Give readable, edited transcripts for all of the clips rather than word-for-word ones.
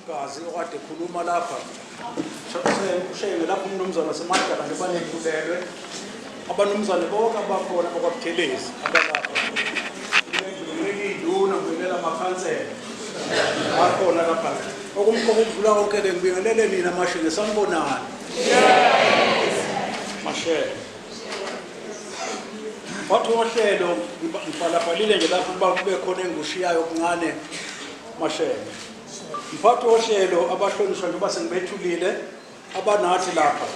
umgazi okade ekhuluma lapha ushenge lapho umnumzana semadala nje banethulelwe abanumzane bonke abakhona kwaButhelezi abalapha ngiyiduna ngibelela amakhansela akhona lapha okumkhomba ukudlula konke ke ngibingelele nina mashenge sanibonana mashenge bathu ohlelo ngibhalabhalile nje lapho kuba kube khona engushiyayo okuncane mashenge mphathi ohlelo abahlonishwa nje basengibethulile abanathi lapha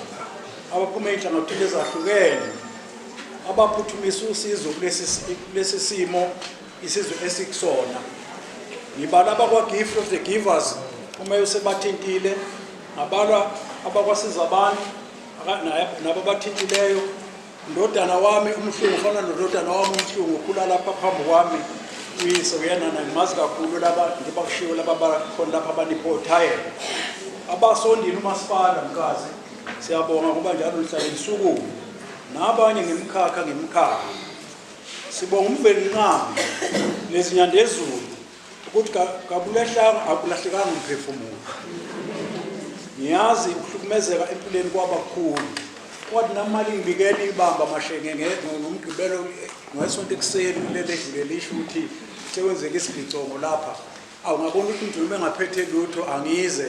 abaphuma inhlangothile ezahlukene abaphuthumisa usizo kulesi simo isizwe esikusona ngibala abakwa-gift of the givers uma usebathintile ngabala abakwasiza abantu nabo bathintileyo ndodana wami umhlungu ufana nododana wami umhlungu ukhula lapha phambi kwami uyise uyena ngimazi kakhulu laba ngibakushiwo laba bakhona lapha abaniphothayela abasondile umasipala mkazi siyabonga ngoba njalo lihlale lisuku nabanye ngemkhakha sibonga umveli nqami lezinyanda ezulu ukuthi kabulahlanga akulahlekanga umphefumulo ngiyazi ukuhlukumezeka empilweni kwabakhulu kwathi namali ngibikela ibamba mashenge ngomgqibelo ngesonto ekuseni kulele dlule lisho ukuthi sekwenzeka isigicongo lapha awungabona ukuthi umuntu engaphethe lutho angize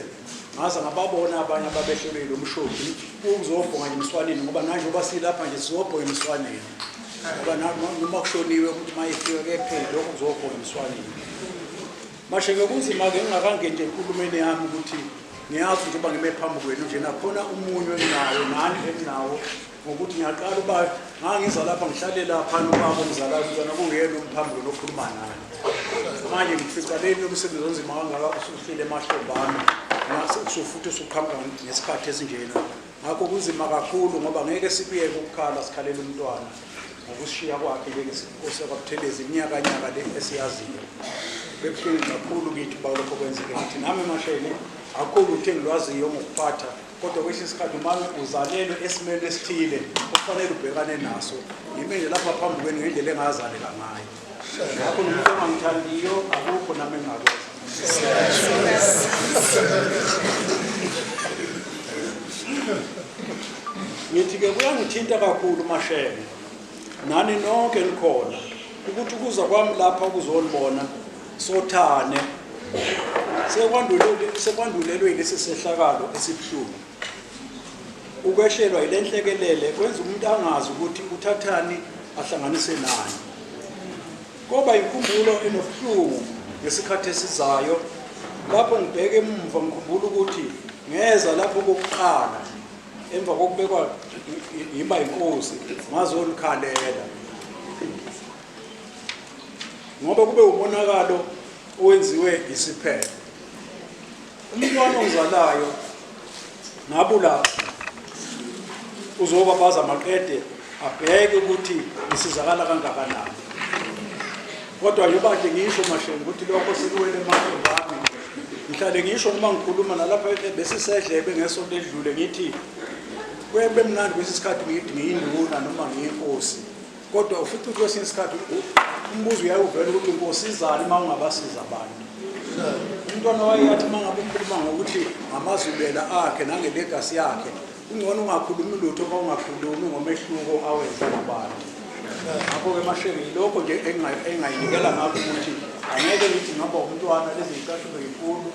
ngaza ngababona abanye ababehlelwe umshophi ukuzobhonga emswaneni ngoba manje uba silapha nje sizobhonga emswaneni ngoba noma kushoniwe ukuthi mayifike kephela lokho kuzobhonga emswaneni mashenge kunzima ke ngingakangeni nje enkulumeni yami ukuthi ngiyazi njengoba ngime phambi kwenu nje nakhona umunyu enginawo nani enginawo ngokuthi ngiyaqala uba ngangiza lapha ngihlale lapha nobaba omzalayo umntwana kungena umphambi kwenu okhuluma nani manje ngifica leni umsebenzi onzima kangaka usuhlile emahlombami futhi usuqhamuka ngesikhathi esinjena ngakho kunzima kakhulu ngoba ngeke sikuyeke ukukhala sikhalela umntwana ngokushiya kwakhe njengenkosi yakwaButhelezi iminyakanyaka le esiyaziyo bebuhlungu kakhulu kithi balokho kwenzeke ngithi nami mashele akho lutho engilwaziyo ngokuphatha kodwa kwesinye isikhathi umane uzalelwe esimeni esithile okufanele ubhekane naso yimi nje lapha phambi kwenu ngendlela engazaleka ngayo ngakho umuntu ongangithandiyo akukho nami engakwenza ngithi-ke kuyangithinta kakhulu mashele nani nonke nikhona ukuthi ukuza kwami lapha ukuzolibona sothane sekwandulelwe lesi sehlakalo esibuhlungu ukweshelwa ile nhlekelele kwenza umuntu angazi ukuthi uthathani ahlanganise nani koba inkumbulo enobuhlungu ngesikhathi esizayo lapho ngibheke emva ngikhumbula ukuthi ngeza lapho kokuqala emva kokubekwa iNkosi ngazolikhalela ngoba kube umonakalo owenziwe isiphelo umntwana ongizalayo ngabula uzobabaza maqede abheke ukuthi isizakala kangakanani kodwa njengoba nje ngisho mashenge ukuthi lokho sikuwele emandleni wami ngihlale ngisho uma ngikhuluma nalapha besisedlebe ngesonto edlule ngithi kwebe mnandi kwesikhathi ngithi ngiyinduna noma ngiyinkosi kodwa ufica ukuthi kwesinye isikhathi umbuzo uyayuvela ukuthi inkosi izani uma ungabasiza abantu umntwana wayeyathi uma ngabe ukhuluma ngokuthi ngamazubela akhe nangelegasi yakhe ungcono ungakhulumi lutho uma ungakhulumi ngomehluko awenza abantu ngakho-ke mashenge yilokho nje engayinikela ngakho ukuthi angeke ngithi ngaba umntwana lezi yicathulo yinkulu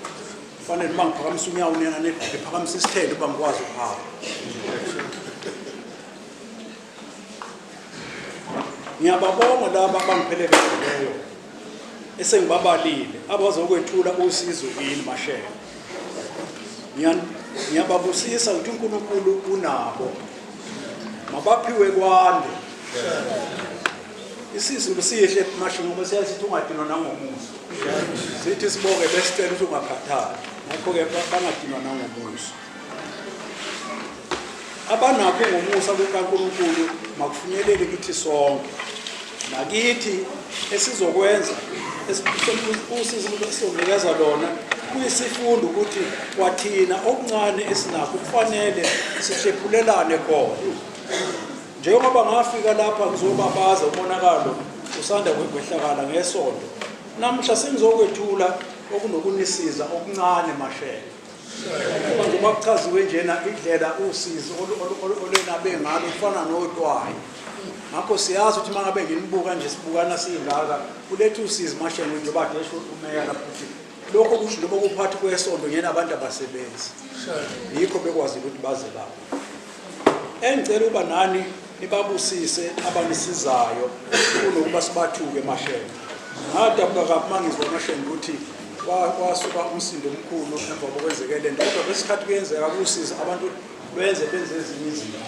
kufanele uma ngiphakamisa unyawo nena ngiphakamisa isithende uba ngikwazi ukuhamba ngiyababonga laba abangiphelekezeleyo esengibabalile abazokwethula usizo yini mashenge ngiyababusisa ukuthi uNkulunkulu unabo mabaphiwe kwande isizulu sihle mashenge ngoba siyasithi ungadinwa nangomuso sithi sibonge besicela ukuthi ungakhathali ngakho-ke bangadinwa nangomuso abanakho ngomusa kukaNkulunkulu makufinyelele kithi sonke nakithi esizokwenza usizo esizonikeza lona kuyisifundo ukuthi kwathina okuncane esinakho kufanele sihlephulelane khona njengoba ngafika lapha ngizobabaza umonakalo usanda kwehlakala ngesonto namhla sengizokwethula okunokunisiza okuncane mashele manje bakuchaziwe njena indlela usizo olenabe ngalo ufana notwayi ngakho siyazi ukuthi mangabe nginibuka nje sibukana singaka kulethe usizo mashele njengoba desho umeya lapho ukuthi lokho kusho njengoba kuphathi kwesonto ngena abantu abasebenzi yikho bekwazi ukuthi baze lapho engicela uba nani nibabusise abanisizayo kunokuba sibathuke mashele ngadabuka kabi mangizwa mashele ukuthi kwasuka umsindo omkhulu emva kokwenzeke lento kodwa besikhathi kuyenzeka kusiza abantu benze ezinye izinto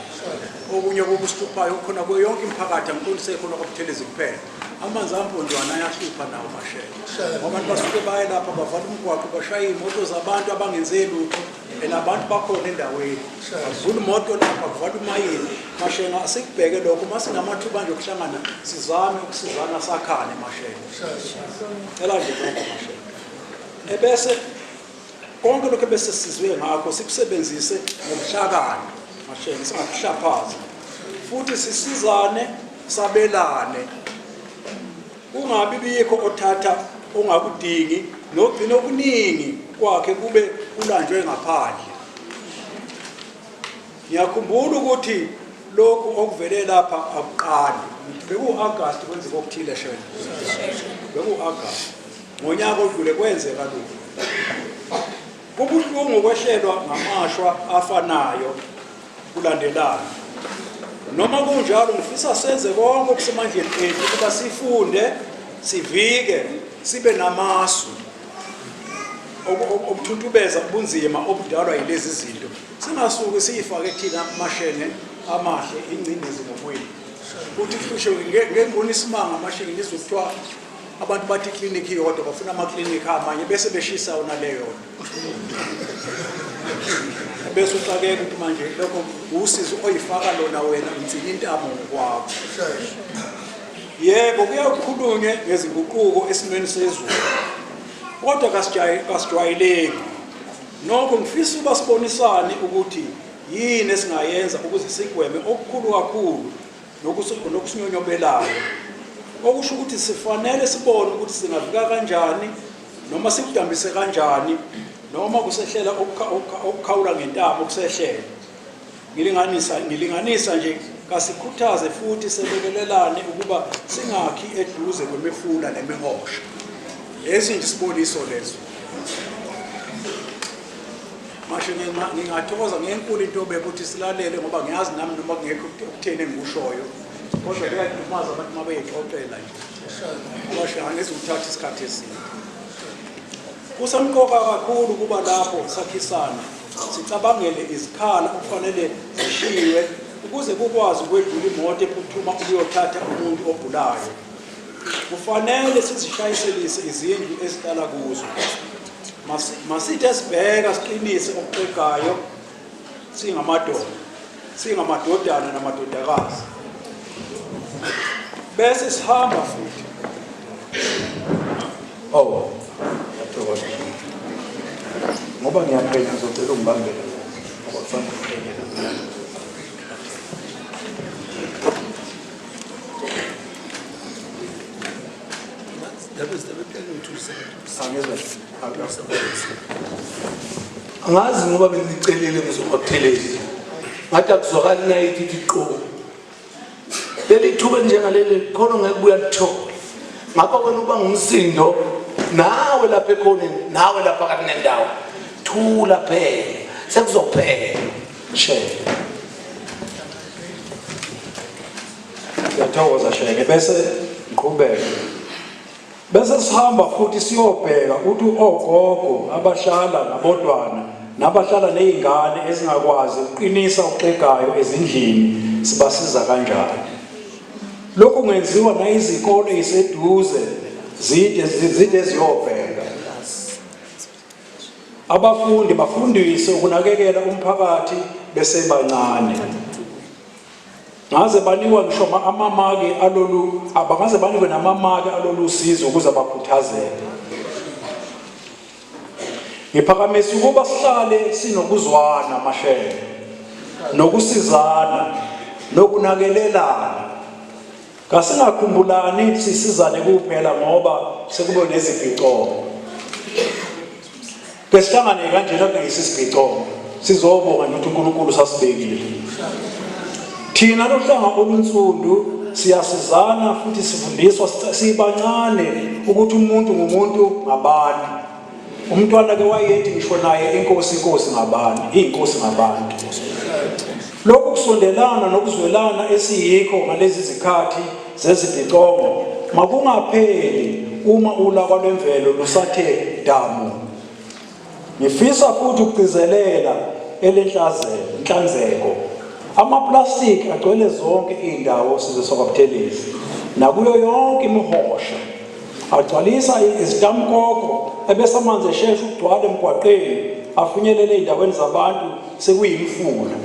okunye kokusithuphayo khona kuyo yonke imiphakathi angikholise khona kwaButhelezi kuphela amanzi amponjwana ayahlupha nawo mashele abantu basuke baye lapha bavala umgwaqo bashaya imoto zabantu abangenze lutho enabantu bakhona endaweni bavula imoto lapha kuvala umayini mashele asikubheke lokho masinamathuba nje okuhlangana sizame ukusizana sakhane mashele cela nje lokho mashele ebese konke lokho bese sizwe ngakho sikusebenzise ngobuhlakani mashele singakuhlaphaza futhi sisizane sabelane kungabi bikho othatha ongakudingi nogcina okuningi kwakhe kube kulanjwe ngaphandle ngiyakhumbula ukuthi lokhu okuvele lapha akuqali beku-August kwenzeka okuthile shela beku-August ngonyaka odlule kwenzeka lokhu kubuhlungu kwehlelwa ngamashwa afanayo kulandelana noma kunjalo ngifisa senze konke okusemandleni ethu ukuba sifunde sivike sibe namasu okuthuthubeza ubunzima obudalwa yilezi zinto singasuke siyifake thina amashene amahle ingcindezi ngobweni futhi kusho ngengoni isimanga amashene ngizokuthiwa abantu bathi clinic yodwa bafuna ama-clinic amanye bese beshisa yona leyo bese uxakeka ukuthi manje lokho usizo oyifaka lona wena unsini intamo ngokwakho yebo kuyakhulunywe ngezinguquko esimweni sezulu kodwa kasijwayeleki nokho ngifisa uba sibonisane ukuthi yini esingayenza ukuze sigweme okukhulu kakhulu nokusinyonyobelayo okusho ukuthi sifanele sibone ukuthi singavika kanjani noma sikudambise kanjani noma kusehlela okukhawula ngentamo kusehlela ngilinganisa nje kasikhuthaze futhi sebekelelane ukuba singakhi eduze kwemifula nemihosha lezi nje siboniso lezo mashe ngingathokoza ngenkulu into bekuthi silalele ngoba ngiyazi nami noma kungekho ukutheni engikushoyo kodwa kuyadumaza abantu mabeyixoxela nje washo angeze uthathe isikhathi eside kusemqoka kakhulu kuba lapho sakhisana sicabangele izikhala okufanele zishiwe ukuze kukwazi ukwedlula imoto ephuthuma ukuyothatha umuntu ogulayo kufanele sizishayiselise izindlu esihlala kuzo masithe sibheka siqinise okuqegayo singamadodana namadodakazi bese sihamba futhi ngoba ngiyaphela ngizocela ungibambele ngoba kufanele uphele angazi ngoba bengicelele ngizobaButhelezi ngathi akuzwakali nayithi iqo leli thuba njengaleli khona ngekubuya lithola ngakho wena uba ngumsindo nawe lapha ekhoneni nawe lapha phakathi nendawo thula phela sekuzophela sheke ngiyathokoza sheke bese ngiqhubeka bese sihamba futhi siyobheka ukuthi ogogo abahlala nabodwana nabahlala nezingane ezingakwazi ukuqinisa okuqegayo ezindlini sibasiza kanjani lokho kungenziwa nayizikole eziseduze zide ziyobheka abafundi bafundiswe ukunakekela umphakathi besebancane ngaze banikwa ngisho amamaki alolu abangaze banikwe namamaki alolu sizo ukuze bakhuthazeke ngiphakamisa ukuba sihlale sinokuzwana mashele nokusizana nokunakelelana kasingakhumbulani sisizane kuphela ngoba sekube nezibhicongo Besihlangane kanjena kungesisigicomo sizobonga ukuthi uNkulunkulu sasibekile. Thina lohlanga olunsundu siyasizana futhi sifundiswa sibancane ukuthi umuntu ngumuntu ngabantu. Umntwana ke wayethi ngisho naye iNkosi ngabantu, iNkosi ngabantu. Lokhu kusondelana nokuzwelana esiyikho ngalezi zikhathi zezigicomo makungapheli uma ulaka lwemvelo lusathe damu. Ngifisa futhi ukugcizelela inhlanzeko. Amaplastiki agcwele zonke indawo sizokwaButhelezi nakuyo yonke imihosha. Agcwalisa izitamkoko ebese amanzi esheshe ukugcwala emgwaqeni afinyelele endaweni zabantu sekuyimfula.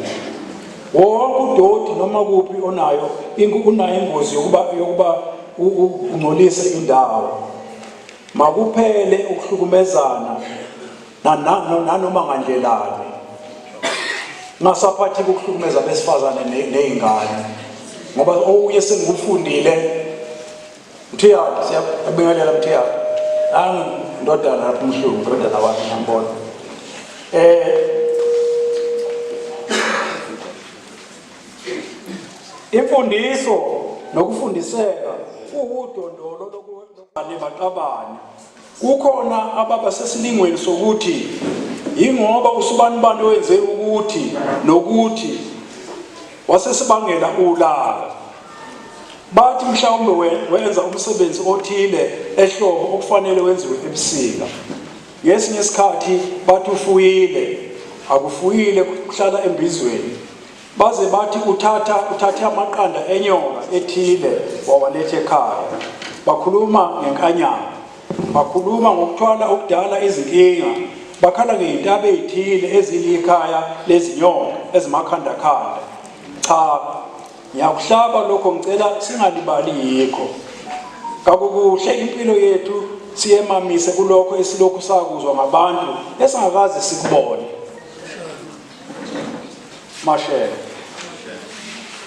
Wonke udoti noma kuphi unayo ingozi yokuba ungcolise indawo. Makuphele ukuhlukumezana nanoma ngandlelani. Ngasaphathi ukuhlukumeza besifazane nezingane ngoba okunye sengikufundile Mthiyati siyabingelela Mthiyati ndodana lapha umhlungu ndodana wakhe ngiyambona imfundiso nokufundiseka kuwudondolo lokubane baqabane. Kukhona ababa sesilingweni sokuthi ingoba usubanibani wenze ukuthi nokuthi wasesibangela ulaka. Bathi mhlawumbe wenza umsebenzi othile ehlobo okufanele wenziwe ebusika. Ngesinye isikhathi bathi ufuyile, akufuyile kuhlala embizweni. Baze bathi uthatha amaqanda enyoka ethile wawalethe ekhaya. Bakhuluma ngenkanyana, bakhuluma ngokuthwala okudala izinkinga. Bakhala ngezintaba ezithile ezilikhaya lezinyoka ezimakhandakhanda. Cha, ngiyakuhlaba lokho ngicela singalibali yikho. Kakukuhle impilo yethu siyemamise kulokho esilokhu sakuzwa ngabantu esingakazi sikubone. Mashe.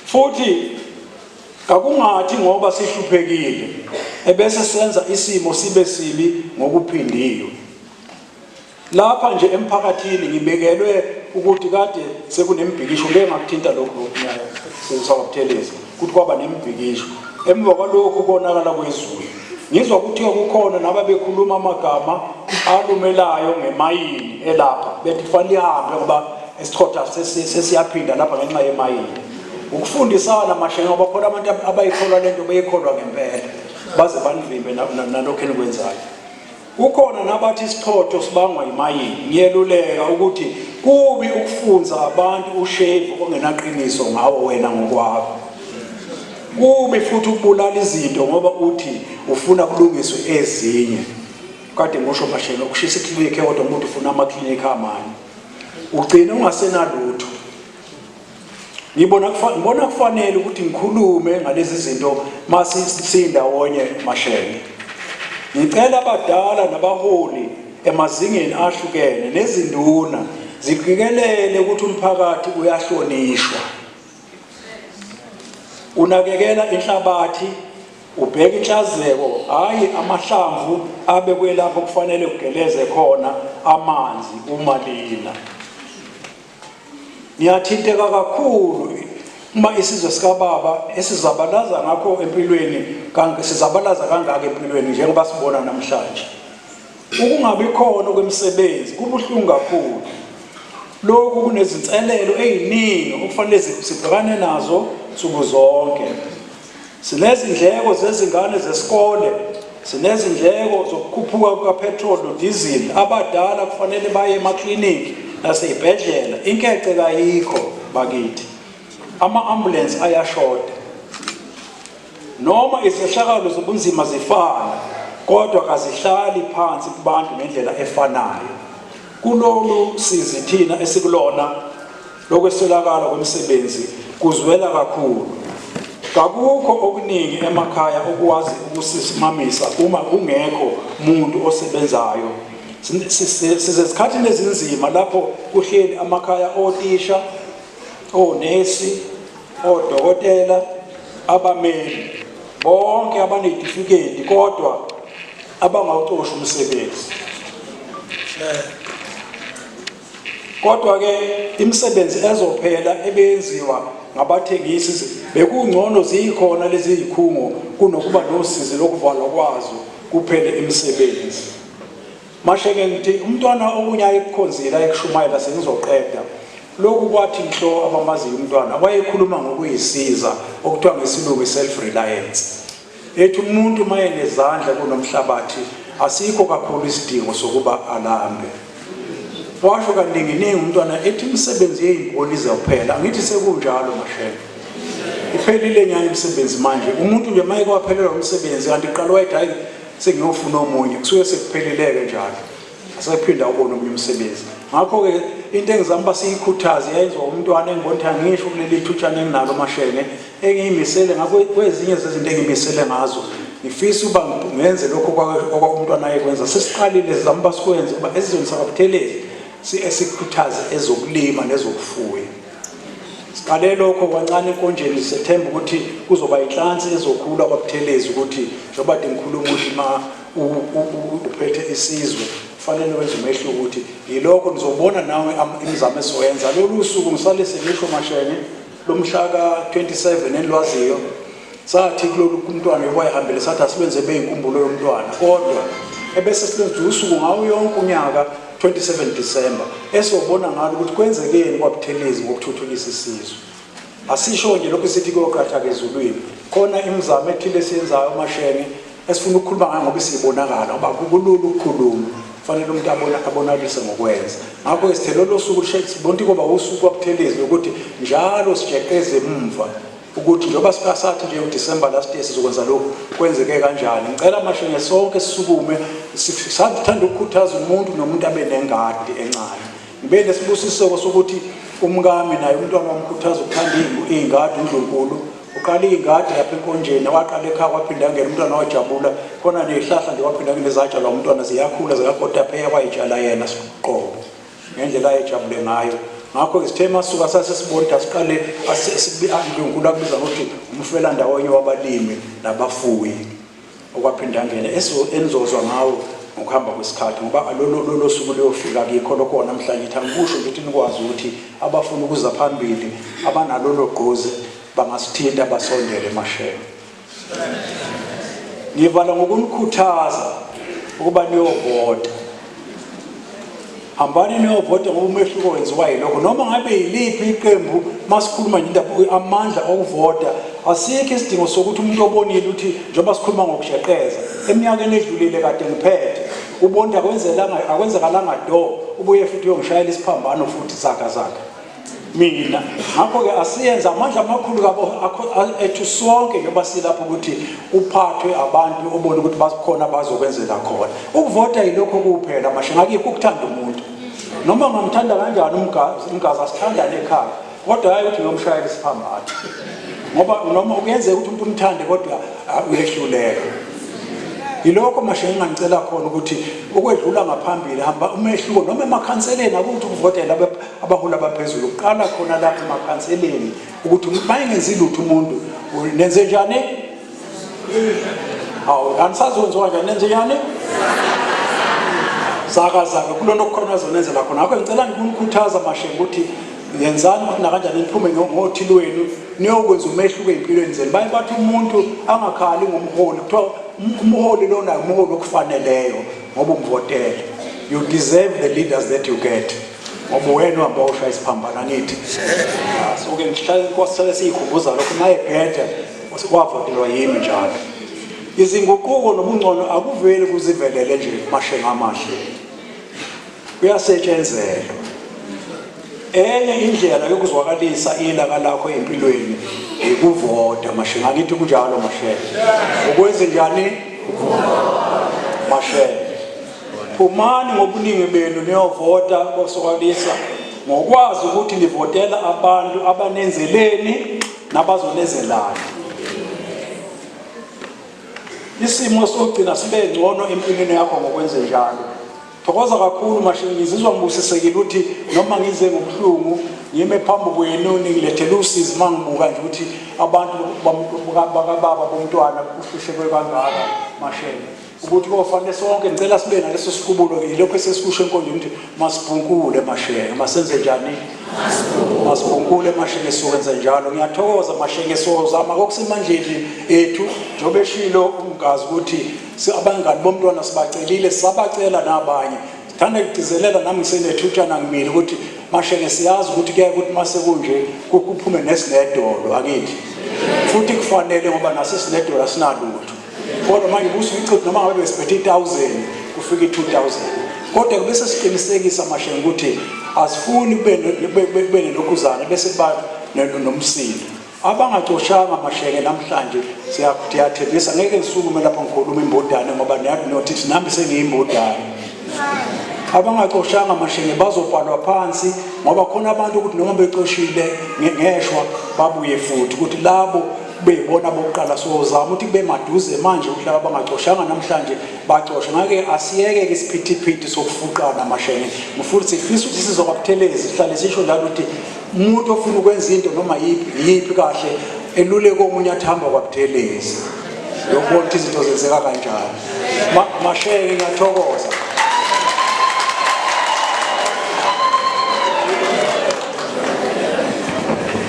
Futhi kakungathi ngoba sihluphekile ebese senza isimo sibe sibi ngokuphindiwe. Lapha nje emphakathini ngibekelwe ukuthi kade sekunemibhikisho ngengakuthinta lokho sizokwaButhelezi ukuthi kwaba nemibhikisho emva kwalokho konakala kwezulu. Ngizwa ukuthi kukhona nababekhuluma amagama alumelayo ngemayini elapha bethi kufanele ihambe ngoba esichotha sesiyaphinda lapha ngenxa yemayini. Ukufundisana mashe ngoba khona abantu abayikholwa lento bayikholwa ngempela baze banivimbe nalokho enikwenzayo. Ukhona nabathi isichotho sibangwa imayini. Ngiyeluleka ukuthi kubi ukufunza abantu ushave ongenaqiniso ngawo wena ngokwakho. Kubi futhi ukubulala izinto ngoba uthi ufuna kulungiswe ezinye. Kade ngisho mashelo ukushisa iklinikhi kodwa umuntu ufuna amaklinikhi amanye. Ugcina ungasenalutho. Ngibona kufanele ukuthi ngikhulume ngalezi zinto mase sindawonye mashele. Ngicela abadala nabaholi emazingeni ahlukene nezinduna ziqikelele ukuthi umphakathi uyahlonishwa. Unakekela inhlabathi, ubheka inhlazeko, hayi amahlamvu abekwe lapho kufanele kugeleze khona amanzi uma lina. Ngiyathinteka kakhulu uma isizwe sikaBaba esizabalaza ngakho empilweni sizabalaza kangaka empilweni njengoba sibona namhlanje. Ukungabi khona kwemisebenzi kubuhlungu kakhulu. Lokhu kunezinselelo eziningi okufanele sibhekane nazo nsuku zonke. Sinezindleko zezingane zesikole, sinezindleko zokukhuphuka kukapetrol nodiesel. Abadala kufanele baye emakliniki nasezibhedlela. Inkece kayikho bakithi. Ama-ambulance ayashoda. Noma izehlakalo zobunzima zifana, kodwa kazihlali phansi kubantu ngendlela efanayo. Kulolu sizi thina esikulona lokweswelakala kwemisebenzi kuzwela kakhulu. Kakukho okuningi emakhaya okwazi ukusimamisa uma kungekho umuntu osebenzayo. Sizezikhathini ezinzima lapho kuhleli amakhaya othisha, onesi, odokotela, abameli, bonke abanezitifiketi kodwa abangawucoshi umsebenzi. Kodwa ke imisebenzi ezophela ebenziwa ngabathengisi bekungcono zikhona lezi zikhungo kunokuba nosizi lokuvalwa kwazo kuphele imisebenzi. Masheke ngithi umntwana okunye ayekukhonzile ayekushumayela sengizoqeda lokhu kwathi nhlo abamaziyo umntwana wayekhuluma ngokuyisiza okuthiwa ngesilungu self-reliance. Ethi umuntu maye nezandla kunomhlabathi asikho kakhulu isidingo sokuba alambe. Washo kaningi umntwana ethi imisebenzi yeyinkolo izophela. Angithi sekunjalo masheke. Iphelile nyanga imisebenzi manje. Umuntu nje maye kwaphelelwa umsebenzi kanti qala wayethi hayi sengiyofuna omunye kusuke sekuphelileke njalo. Asephinda ubona omunye umsebenzi. Ngakho ke into engizama siyikhuthaze yayenziwa umntwana engibona ngisho kuleli thutshana enginalo masheke engiyimisele ngakho kwezinye zezinto engimisele ngazo. Ngifisa uba ngenze lokho umntwana ayekwenza. Sesiqalile zamba sikwenze uba esizweni sakwaButhelezi esikhuthaze ezokulima nezokufuya. Siqale lokho kancane konjeni sethemba ukuthi kuzoba inhlansi ezokhula kwaButhelezi ukuthi njengoba ngikhuluma ukuthi ma uphethe isizwe kufanele wenze umehlo ukuthi yilokho nizobona nawe imizamo esoyenza. Lolu suku ngisale sengisho mashene lomhla ka-27 enilwaziyo sathi kulolu umntwana wayehambele sathi asibenze beyinkumbulo yomntwana kodwa ebese silenze usuku ngawo yonke unyaka 27 December esobona ngalo ukuthi kwenzekeni kwaButhelezi ngokuthuthukisa isizwe. Asisho nje lokho sithi koqatha ezulwini khona imizamo ethile siyenzayo mashene esifuna ukukhuluma ngayo ngoba sibonakala ngoba kululu ukukhuluma fanele umuntu abonakise ngokwenza. Ngakho isithelo losuku sibonke kuba usuku kwaButhelezi ukuthi njalo sijeqeze emva ukuthi njengoba sisathi nje uDecember last year sizokwenza lokho kwenzeke kanjani. Ngicela mashene sonke sisukume sithanda ukukhuthaza umuntu nomuntu abe nengadi encane. Ngibe lesibusiseko sokuthi umkami naye umntwana wamkhuthaza ukuthanda ingadi uNdlunkulu uqala ingadi lapha enkonjeni waqala ekhaya kwaphinda ngene umntwana wajabula khona nezihlahla nje waphinda ngene zatshalwa umntwana ziyakhula zikakoda pheya kwayitshala yena siqobo ngendlela ayejabule ngayo. Ngakho isithe masuka sasesibonda siqale uNdlunkulu akubiza ukuthi umfela ndawonye wabalimi nabafuyi okwaphinda ngene enizozwa ngawo ngokuhamba kwesikhathi ngoba lolo suku leyofika kikho lokho namhlanje ithi angikusho ukuthi nikwazi ukuthi abafuna ukuza phambili abanalolo gqozi bangasithinta basondele masheke. Ngivala ngokunikhuthaza ukuba niyovota. Hambani niyovota ngoba umehluko wenziwa yilokho noma ngabe yiliphi iqembu masikhuluma nje indaba amandla okuvota asikho isidingo sokuthi umuntu obonile ukuthi njengoba sikhuluma ngokusheqeza eminyakeni edlulile kade ngiphethe ubonda akwenzekalanga do ubuye futhi uyongishayela isiphambano futhi zaka mina. Ngakho ke asiyenza amandla amakhulu ethu sonke njengoba silapho ukuthi uphathwe abantu obona ukuthi bakhona bazokwenzela khona. Ukuvota yilokho kuphela mashe ngakho ukuthanda umuntu noma ngamthanda kanjani umgazi asithandane ekhaya kodwa hayi ukuthi ngiyomshayela isiphambano ngoba noma ukuyenzeka ukuthi umuntu umthande kodwa uyehluleka. Yilokho mashe ngicela khona ukuthi ukwedlula ngaphambili hamba umehluko noma emakhanseleni akuthi ukuvotela abaholi abaphezulu uqala khona lapha emakhanseleni ukuthi mayingenzi lutho umuntu nenze njani anisazonziwa njani nenze njani zaka kulona okukhona azonenzela khona. Ngakho ngicela ngikukhuthaza mashe ukuthi yenzani ukuthi nakanjani niphume ngothili wenu niyokwenza umehluko empilweni zenu. Bathi umuntu angakhali ngomholi kuthiwa umholi lona umholi okufaneleyo ngoba umvotele. You deserve the leaders that you get ngoba wena uhamba ushaya isiphambano nithi so ke ngihlala kwasale siyikhumbuza lokho naye phethe wavotelwa yimi njalo. Izinguquko nobungcono akuveli kuzivelele nje mashe ngamahle kuyasetshenzelwa. Enye indlela yokuzwakalisa ilaka lakho empilweni ukuvota mashe ngakithi kunjalo mashe ukwenze njani mashe phumani ngobuningi benu niyovota boswakalisa ngokwazi ukuthi nivotela abantu abanenzeleni nabazonezelana. Isimo sokugcina sibe ngcono empilweni yakho ngokwenze njalo. Thokoza kakhulu mashe ngizizwa ngibusisekile ukuthi noma ngize ngobuhlungu ngime phambi kwenu ngilethele usizi mangibuka nje ukuthi abantu bakababa bomntwana kuhlushekwe kangaka mashe ukuthi kofanele sonke ngicela sibe naleso siqubulo ke lokho esesikusho enkonjweni ukuthi masibhunkule mashenge masenze njani masibhunkule mashenge sokwenza njalo ngiyathokoza mashenge sozama kokusemandleni ethu njobe eshilo umngazi ukuthi abangani bomntwana sibacelile sabacela nabanye thanda igcizelela nami ngisenethutshana ngimile ukuthi mashenge siyazi ukuthi kuyaye ukuthi mase kunje kuphume nesinedolo akithi futhi kufanele ngoba nasi sinedolo sinalutho kodwa manje busu ichitha noma ngabe besiphethe 1000 kufika 2000 kodwa bese siqinisekisa mashenge ukuthi asifuni kube nelokuzana bese ba nomsindo abangacoshanga mashenge namhlanje siyathembisa ngeke ngisukume lapha ngikhuluma imbodane ngoba notithi nami sengiyimbodane abangacoshanga mashenge bazobhalwa phansi ngoba khona abantu ukuthi noma becoshile ngeshwa babuye futhi ukuthi labo beyibona bokuqala sozama ukuthi kube maduze manje ukuthi laba abangacoshanga namhlanje bacoshe ngake asiyeke ke isiphithiphithi sokufuqana mashenge mfuthi sifisa ukuthi sizokwaButhelezi sihlale sisho njalo ukuthi umuntu ofuna ukwenza into noma yipi kahle elule komunye athamba kwaButhelezi yokubona ukuthi izinto zenzeka kanjani mashenge ngiyathokoza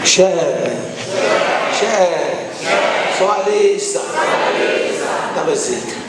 share soalisa tabezitha